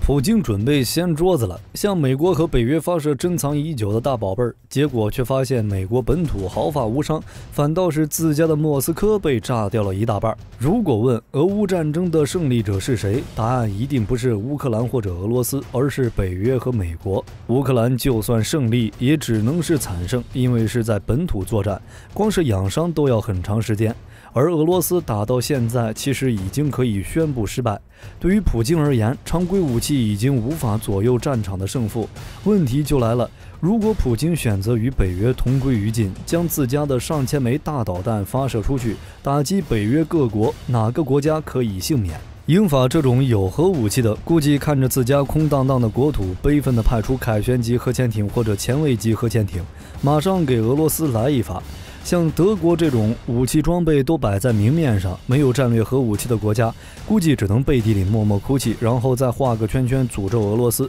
普京准备掀桌子了，向美国和北约发射珍藏已久的大宝贝儿，结果却发现美国本土毫发无伤，反倒是自家的莫斯科被炸掉了一大半。如果问俄乌战争的胜利者是谁，答案一定不是乌克兰或者俄罗斯，而是北约和美国。乌克兰就算胜利，也只能是惨胜，因为是在本土作战，光是养伤都要很长时间。而俄罗斯打到现在，其实已经可以宣布失败。对于普京而言，常规武器已经无法左右战场的胜负。问题就来了，如果普京选择与北约同归于尽，将自家的上千枚大导弹发射出去，打击北约各国，哪个国家可以幸免？英法这种有核武器的，估计看着自家空荡荡的国土，悲愤地派出凯旋级核潜艇或者前卫级核潜艇，马上给俄罗斯来一发。像德国这种武器装备都摆在明面上，没有战略核武器的国家，估计只能背地里默默哭泣，然后再画个圈圈诅咒俄罗斯。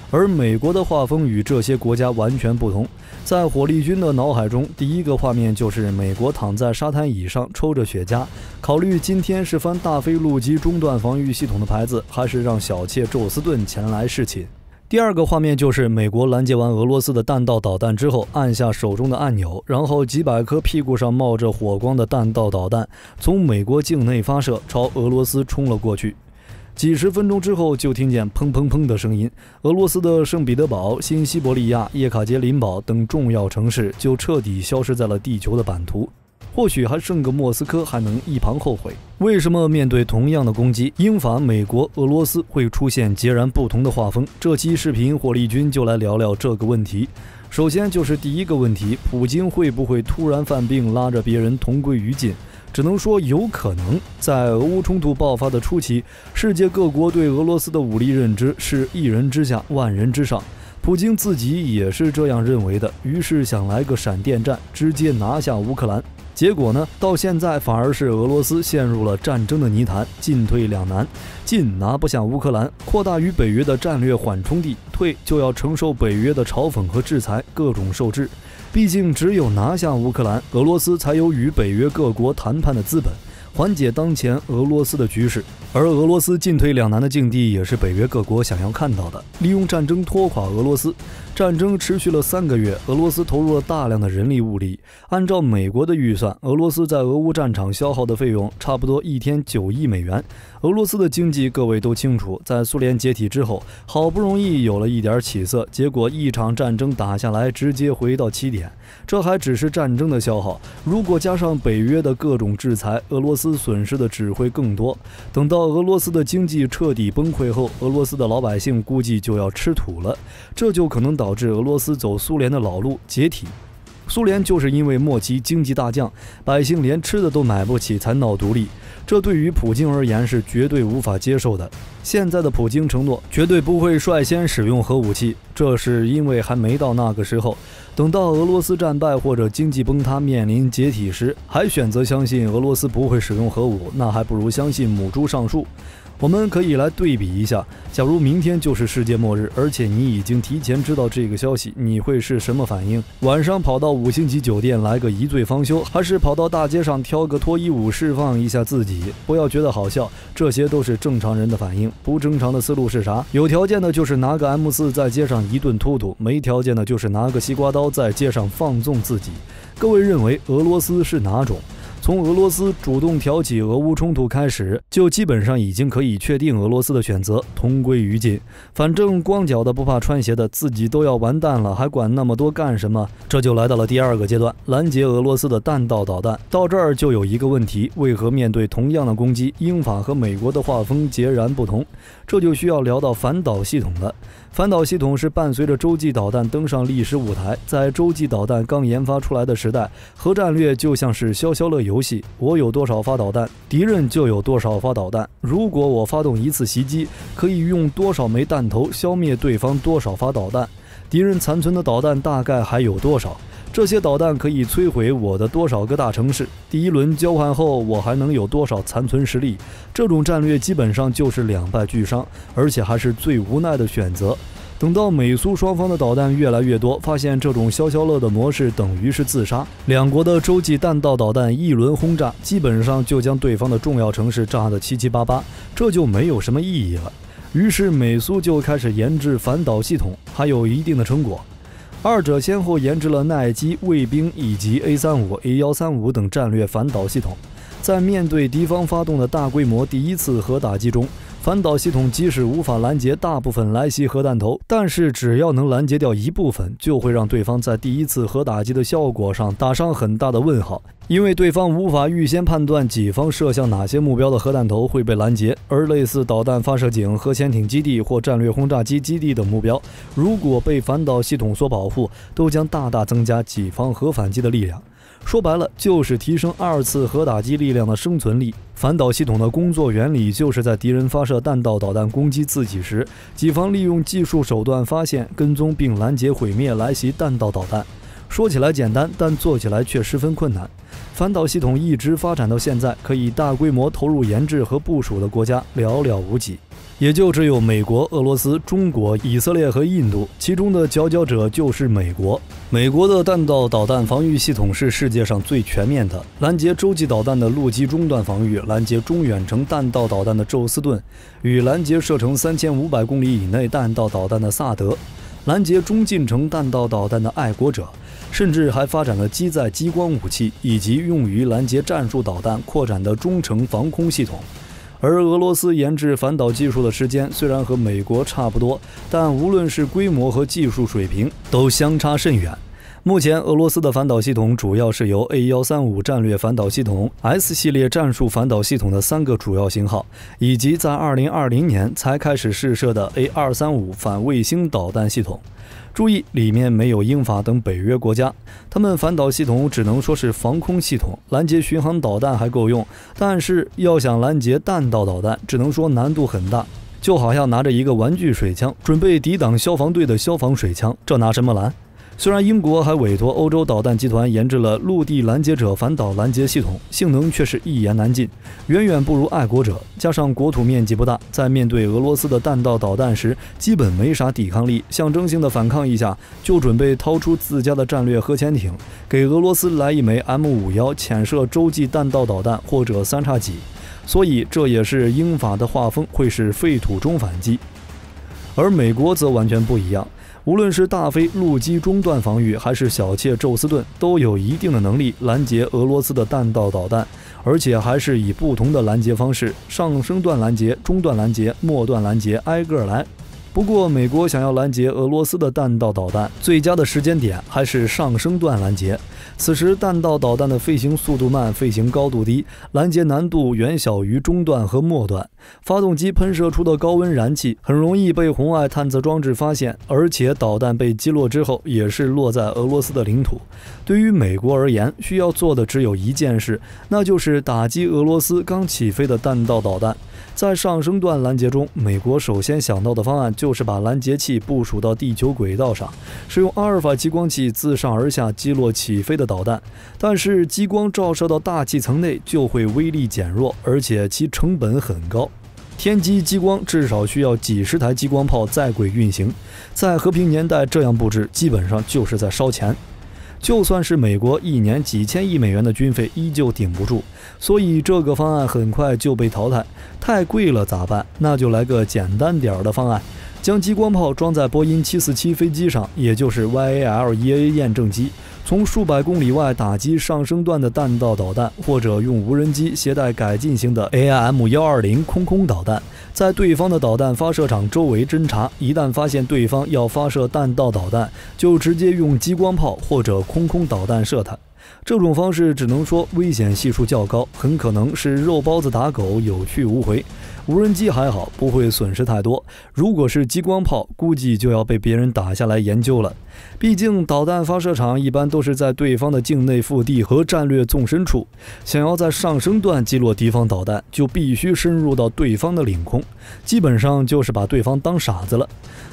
而美国的画风与这些国家完全不同，在火力军的脑海中，第一个画面就是美国躺在沙滩椅上抽着雪茄，考虑今天是翻大飞陆基中断防御系统的牌子，还是让小妾宙斯盾前来侍寝。第二个画面就是美国拦截完俄罗斯的弹道导弹之后，按下手中的按钮，然后几百颗屁股上冒着火光的弹道导弹从美国境内发射，朝俄罗斯冲了过去。几十分钟之后，就听见砰砰砰的声音，俄罗斯的圣彼得堡、新西伯利亚、叶卡捷琳堡等重要城市就彻底消失在了地球的版图。或许还剩个莫斯科还能一旁后悔。为什么面对同样的攻击，英法、美国、俄罗斯会出现截然不同的画风？这期视频火力军就来聊聊这个问题。首先就是第一个问题，普京会不会突然犯病，拉着别人同归于尽？只能说有可能。在俄乌冲突爆发的初期，世界各国对俄罗斯的武力认知是一人之下，万人之上。普京自己也是这样认为的，于是想来个闪电战，直接拿下乌克兰。结果呢，到现在反而是俄罗斯陷入了战争的泥潭，进退两难。进拿不下乌克兰，扩大与北约的战略缓冲地；退就要承受北约的嘲讽和制裁，各种受制。毕竟只有拿下乌克兰，俄罗斯才有与北约各国谈判的资本，缓解当前俄罗斯的局势。而俄罗斯进退两难的境地也是北约各国想要看到的，利用战争拖垮俄罗斯。战争持续了3个月，俄罗斯投入了大量的人力物力。按照美国的预算，俄罗斯在俄乌战场消耗的费用差不多1天9亿美元。俄罗斯的经济各位都清楚，在苏联解体之后，好不容易有了一点起色，结果一场战争打下来，直接回到起点。这还只是战争的消耗，如果加上北约的各种制裁，俄罗斯损失的只会更多。等到俄罗斯的经济彻底崩溃后，俄罗斯的老百姓估计就要吃土了，这就可能导致俄罗斯走苏联的老路解体。苏联就是因为末期经济大降，百姓连吃的都买不起才闹独立，这对于普京而言是绝对无法接受的。现在的普京承诺绝对不会率先使用核武器，这是因为还没到那个时候。等到俄罗斯战败或者经济崩塌面临解体时，还选择相信俄罗斯不会使用核武，那还不如相信母猪上树。我们可以来对比一下，假如明天就是世界末日，而且你已经提前知道这个消息，你会是什么反应？晚上跑到5星级酒店来个一醉方休，还是跑到大街上挑个脱衣舞释放一下自己？不要觉得好笑，这些都是正常人的反应。不正常的思路是啥？有条件的就是拿个 M4 在街上一顿突突，没条件的就是拿个西瓜刀在街上放纵自己。各位认为俄罗斯是哪种？从俄罗斯主动挑起俄乌冲突开始，就基本上已经可以确定俄罗斯的选择，同归于尽。反正光脚的不怕穿鞋的，自己都要完蛋了，还管那么多干什么？这就来到了第二个阶段，拦截俄罗斯的弹道导弹。到这儿就有一个问题，为何面对同样的攻击，英法和美国的画风截然不同？这就需要聊到反导系统了。反导系统是伴随着洲际导弹登上历史舞台。在洲际导弹刚研发出来的时代，核战略就像是消消乐游戏，我有多少发导弹，敌人就有多少发导弹。如果我发动一次袭击，可以用多少枚弹头消灭对方多少发导弹，敌人残存的导弹大概还有多少。这些导弹可以摧毁我的多少个大城市？第一轮交换后，我还能有多少残存实力？这种战略基本上就是两败俱伤，而且还是最无奈的选择。等到美苏双方的导弹越来越多，发现这种消消乐的模式等于是自杀。两国的洲际弹道导弹一轮轰炸，基本上就将对方的重要城市炸得七七八八，这就没有什么意义了。于是美苏就开始研制反导系统，还有一定的成果。二者先后研制了耐击、卫兵以及 A35、A135 等战略反导系统。在面对敌方发动的大规模第一次核打击中，反导系统即使无法拦截大部分来袭核弹头，但是只要能拦截掉一部分，就会让对方在第一次核打击的效果上打上很大的问号。因为对方无法预先判断己方射向哪些目标的核弹头会被拦截，而类似导弹发射井、核潜艇基地或战略轰炸机基地等目标，如果被反导系统所保护，都将大大增加己方核反击的力量。说白了，就是提升二次核打击力量的生存力。反导系统的工作原理就是在敌人发射弹道导弹攻击自己时，己方利用技术手段发现、跟踪并拦截毁灭来袭弹道导弹。说起来简单，但做起来却十分困难。反导系统一直发展到现在，可以大规模投入研制和部署的国家寥寥无几，也就只有美国、俄罗斯、中国、以色列和印度，其中的佼佼者就是美国。美国的弹道导弹防御系统是世界上最全面的，拦截洲际导弹的陆基中段防御，拦截中远程弹道导弹的宙斯盾，与拦截射程3500公里以内弹道导弹的萨德，拦截中近程弹道导弹的爱国者，甚至还发展了机载激光武器以及用于拦截战术导弹扩展的中程防空系统。而俄罗斯研制反导技术的时间虽然和美国差不多，但无论是规模和技术水平都相差甚远。目前俄罗斯的反导系统主要是由 A135 战略反导系统、S 系列战术反导系统的3个主要型号，以及在2020年才开始试射的 A235 反卫星导弹系统。注意，里面没有英法等北约国家，他们反导系统只能说是防空系统，拦截巡航导弹还够用，但是要想拦截弹道导弹，只能说难度很大，就好像拿着一个玩具水枪，准备抵挡消防队的消防水枪，这拿什么拦？虽然英国还委托欧洲导弹集团研制了陆地拦截者反导拦截系统，性能却是一言难尽，远远不如爱国者。加上国土面积不大，在面对俄罗斯的弹道导弹时，基本没啥抵抗力，象征性的反抗一下，就准备掏出自家的战略核潜艇，给俄罗斯来一枚 M51潜射洲际弹道导弹或者3叉戟。所以这也是英法的画风会是废土中反击。而美国则完全不一样，无论是大飞陆基中段防御，还是小切宙斯盾，都有一定的能力拦截俄罗斯的弹道导弹，而且还是以不同的拦截方式，上升段拦截、中段拦截、末段拦截，挨个来。不过美国想要拦截俄罗斯的弹道导弹，最佳的时间点还是上升段拦截。此时弹道导弹的飞行速度慢，飞行高度低，拦截难度远小于中段和末段。发动机喷射出的高温燃气很容易被红外探测装置发现，而且导弹被击落之后也是落在俄罗斯的领土。对于美国而言，需要做的只有一件事，那就是打击俄罗斯刚起飞的弹道导弹。在上升段拦截中，美国首先想到的方案就是把拦截器部署到地球轨道上，使用阿尔法激光器自上而下击落起飞的导弹。但是激光照射到大气层内就会威力减弱，而且其成本很高。天基激光至少需要几十台激光炮在轨运行，在和平年代这样布置基本上就是在烧钱。就算是美国1年几千亿美元的军费依旧顶不住，所以这个方案很快就被淘汰。太贵了咋办？那就来个简单点的方案，将激光炮装在波音747飞机上，也就是 YAL-1A 验证机，从数百公里外打击上升段的弹道导弹，或者用无人机携带改进型的 AIM-120空导弹，在对方的导弹发射场周围侦察，一旦发现对方要发射弹道导弹，就直接用激光炮或者空导弹射它。这种方式只能说危险系数较高，很可能是肉包子打狗，有去无回。无人机还好，不会损失太多，如果是激光炮，估计就要被别人打下来研究了。毕竟导弹发射场一般都是在对方的境内腹地和战略纵深处，想要在上升段击落敌方导弹，就必须深入到对方的领空，基本上就是把对方当傻子了。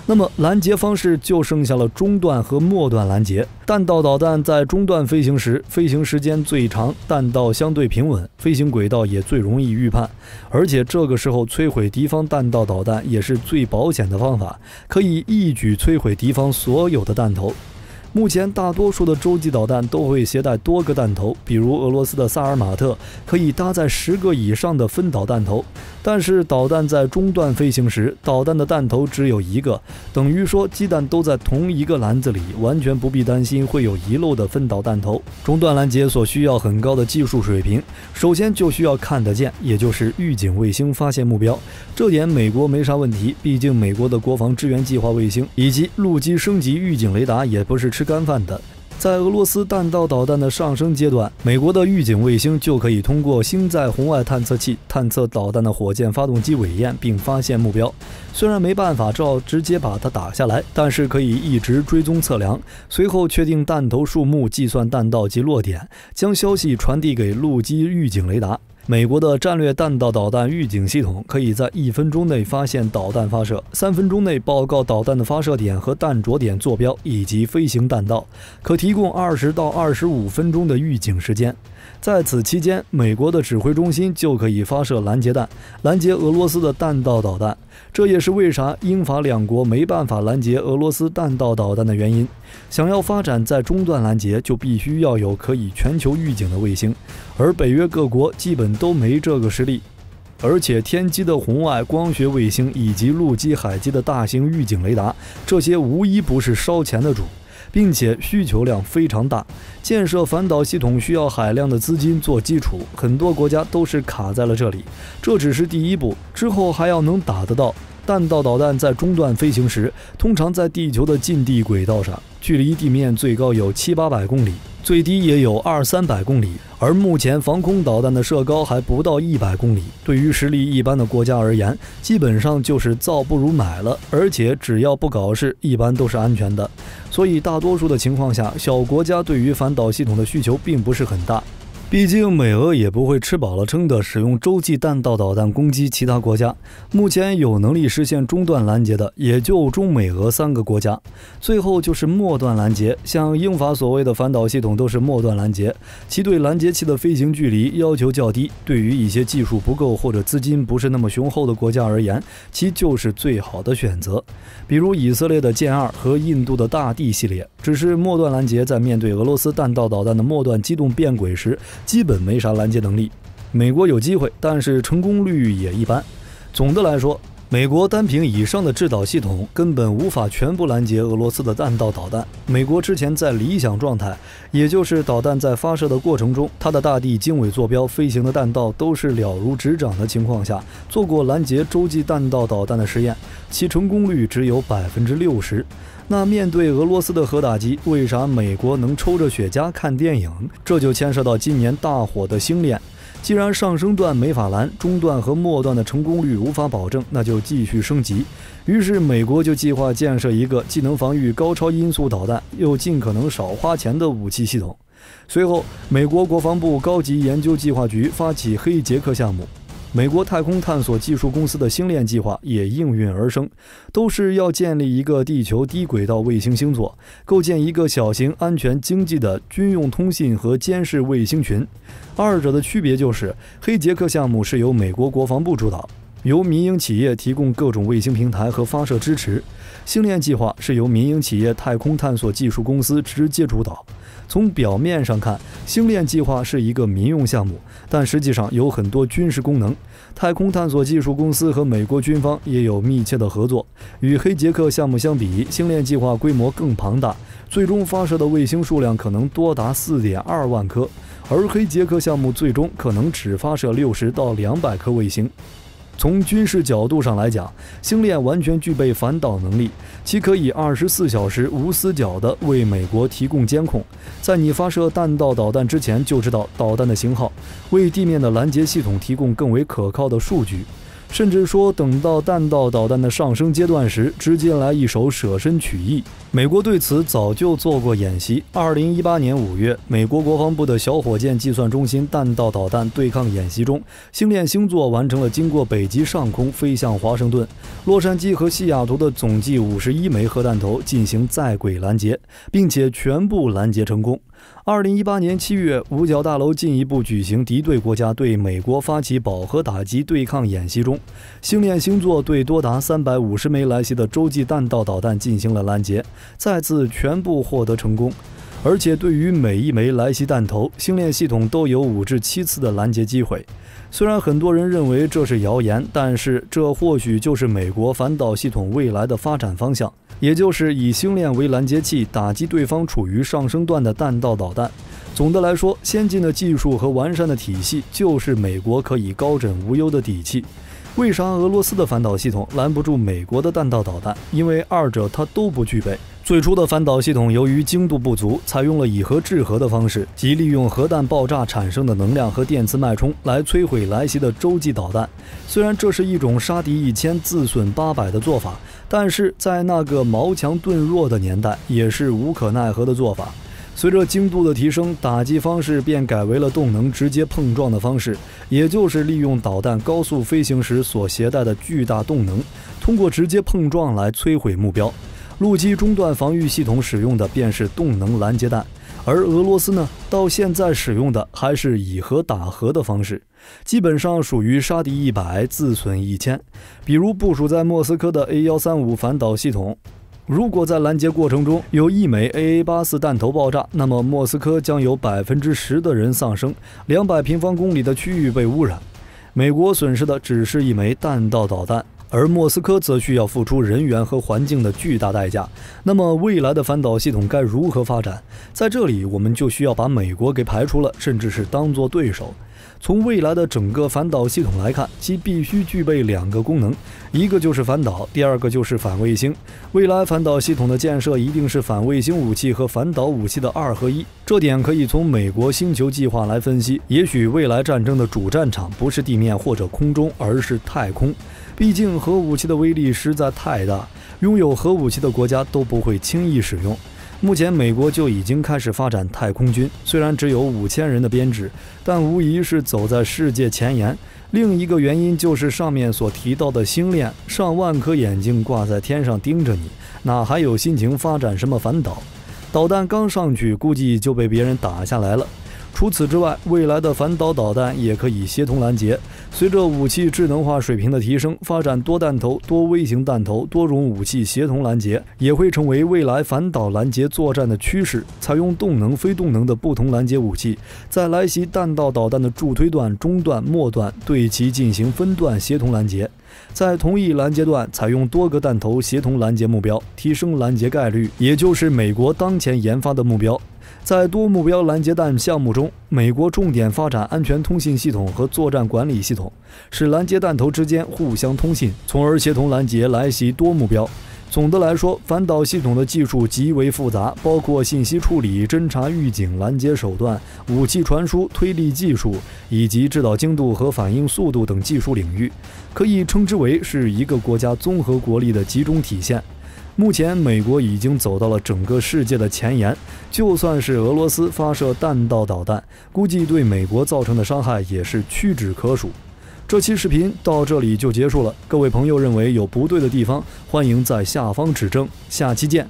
那么拦截方式就剩下了中段和末段拦截。弹道导弹在中段飞行时，飞行时间最长，弹道相对平稳，飞行轨道也最容易预判，而且这个时候摧毁敌方弹道导弹也是最保险的方法，可以一举摧毁敌方所有的弹头。目前大多数的洲际导弹都会携带多个弹头，比如俄罗斯的萨尔马特可以搭载10个以上的分导弹头，但是导弹在中段飞行时，导弹的弹头只有1个，等于说鸡蛋都在同一个篮子里，完全不必担心会有遗漏的分导弹头。中段拦截所需要很高的技术水平，首先就需要看得见，也就是预警卫星发现目标，这点美国没啥问题，毕竟美国的国防支援计划卫星以及陆基升级预警雷达也不是吃干饭的。在俄罗斯弹道导弹的上升阶段，美国的预警卫星就可以通过星载红外探测器探测导弹的火箭发动机尾焰，并发现目标。虽然没办法直接把它打下来，但是可以一直追踪测量，随后确定弹头数目，计算弹道及落点，将消息传递给陆基预警雷达。美国的战略弹道导弹预警系统可以在1分钟内发现导弹发射，3分钟内报告导弹的发射点和弹着点坐标以及飞行弹道，可提供20到25分钟的预警时间。在此期间，美国的指挥中心就可以发射拦截弹，拦截俄罗斯的弹道导弹。这也是为啥英法两国没办法拦截俄罗斯弹道导弹的原因。想要发展在中段拦截，就必须要有可以全球预警的卫星，而北约各国基本都没这个实力。而且天基的红外光学卫星以及陆基海基的大型预警雷达，这些无一不是烧钱的主，并且需求量非常大。建设反导系统需要海量的资金做基础，很多国家都是卡在了这里。这只是第一步，之后还要能打得到。弹道导弹在中段飞行时，通常在地球的近地轨道上，距离地面最高有700-800公里，最低也有200-300公里。而目前防空导弹的射高还不到100公里，对于实力一般的国家而言，基本上就是造不如买了，而且只要不搞事，一般都是安全的。所以大多数的情况下，小国家对于反导系统的需求并不是很大。毕竟美俄也不会吃饱了撑的使用洲际弹道导弹攻击其他国家，目前有能力实现中段拦截的也就中美俄3个国家，最后就是末段拦截，像英法所谓的反导系统都是末段拦截，其对拦截器的飞行距离要求较低，对于一些技术不够或者资金不是那么雄厚的国家而言，其就是最好的选择。比如以色列的剑2和印度的大地系列，只是末段拦截在面对俄罗斯弹道导弹的末段机动变轨时，基本没啥拦截能力。美国有机会，但是成功率也一般。总的来说，美国单凭以上的制导系统根本无法全部拦截俄罗斯的弹道导弹。美国之前在理想状态，也就是导弹在发射的过程中，它的大地经纬坐标飞行的弹道都是了如指掌的情况下，做过拦截洲际弹道导弹的实验，其成功率只有60%。那面对俄罗斯的核打击，为啥美国能抽着雪茄看电影？这就牵涉到今年大火的星链。既然上升段没法拦，中段和末段的成功率无法保证，那就继续升级。于是美国就计划建设一个既能防御高超音速导弹，又尽可能少花钱的武器系统。随后，美国国防部高级研究计划局发起黑杰克项目。美国太空探索技术公司的星链计划也应运而生，都是要建立一个地球低轨道卫星星座，构建一个小型、安全、经济的军用通信和监视卫星群。二者的区别就是，黑杰克项目是由美国国防部主导，由民营企业提供各种卫星平台和发射支持；星链计划是由民营企业太空探索技术公司直接主导。从表面上看，星链计划是一个民用项目，但实际上有很多军事功能。太空探索技术公司和美国军方也有密切的合作。与黑杰克项目相比，星链计划规模更庞大，最终发射的卫星数量可能多达4.2万颗，而黑杰克项目最终可能只发射60到200颗卫星。从军事角度上来讲，星链完全具备反导能力，其可以24小时无死角地为美国提供监控，在你发射弹道导弹之前就知道导弹的型号，为地面的拦截系统提供更为可靠的数据。甚至说等到弹道导弹的上升阶段时，直接来一手舍身取义。美国对此早就做过演习。2018年5月，美国国防部的小火箭计算中心弹道导弹对抗演习中，星链星座完成了经过北极上空飞向华盛顿、洛杉矶和西雅图的总计51枚核弹头进行在轨拦截，并且全部拦截成功。2018年7月，五角大楼进一步举行敌对国家对美国发起饱和打击对抗演习中，星链星座对多达350枚来袭的洲际弹道导弹进行了拦截，再次全部获得成功。而且对于每一枚来袭弹头，星链系统都有5至7次的拦截机会。虽然很多人认为这是谣言，但是这或许就是美国反导系统未来的发展方向，也就是以星链为拦截器，打击对方处于上升段的弹道导弹。总的来说，先进的技术和完善的体系就是美国可以高枕无忧的底气。为啥俄罗斯的反导系统拦不住美国的弹道导弹？因为二者它都不具备。最初的反导系统由于精度不足，采用了以核制核的方式，即利用核弹爆炸产生的能量和电磁脉冲来摧毁来袭的洲际导弹。虽然这是一种杀敌1000自损800的做法，但是在那个矛强盾弱的年代，也是无可奈何的做法。随着精度的提升，打击方式便改为了动能直接碰撞的方式，也就是利用导弹高速飞行时所携带的巨大动能，通过直接碰撞来摧毁目标。陆基中段防御系统使用的便是动能拦截弹，而俄罗斯呢，到现在使用的还是以核打核的方式，基本上属于杀敌100自损1000。比如部署在莫斯科的 A135 反导系统，如果在拦截过程中有1枚 AA84 弹头爆炸，那么莫斯科将有10%的人丧生，200平方公里的区域被污染。美国损失的只是1枚弹道导弹，而莫斯科则需要付出人员和环境的巨大代价。那么未来的反导系统该如何发展？在这里我们就需要把美国给排除了，甚至是当作对手。从未来的整个反导系统来看，其必须具备2个功能，一个就是反导，第二个就是反卫星。未来反导系统的建设一定是反卫星武器和反导武器的2合1，这点可以从美国星球计划来分析。也许未来战争的主战场不是地面或者空中，而是太空。毕竟核武器的威力实在太大，拥有核武器的国家都不会轻易使用。目前美国就已经开始发展太空军，虽然只有5000人的编制，但无疑是走在世界前沿。另一个原因就是上面所提到的星链，上万颗眼睛挂在天上盯着你，哪还有心情发展什么反导？导弹刚上去，估计就被别人打下来了。除此之外，未来的反导导弹也可以协同拦截。随着武器智能化水平的提升，发展多弹头、多微型弹头、多种武器协同拦截，也会成为未来反导拦截作战的趋势。采用动能、非动能的不同拦截武器，在来袭弹道导弹的助推段、中段、末段对其进行分段协同拦截。在同一拦截段采用多个弹头协同拦截目标，提升拦截概率，也就是美国当前研发的目标。在多目标拦截弹项目中，美国重点发展安全通信系统和作战管理系统，使拦截弹头之间互相通信，从而协同拦截来袭多目标。总的来说，反导系统的技术极为复杂，包括信息处理、侦察预警、拦截手段、武器传输、推力技术以及制导精度和反应速度等技术领域，可以称之为是一个国家综合国力的集中体现。目前美国已经走到了整个世界的前沿，就算是俄罗斯发射弹道导弹，估计对美国造成的伤害也是屈指可数。这期视频到这里就结束了，各位朋友认为有不对的地方，欢迎在下方指正，下期见。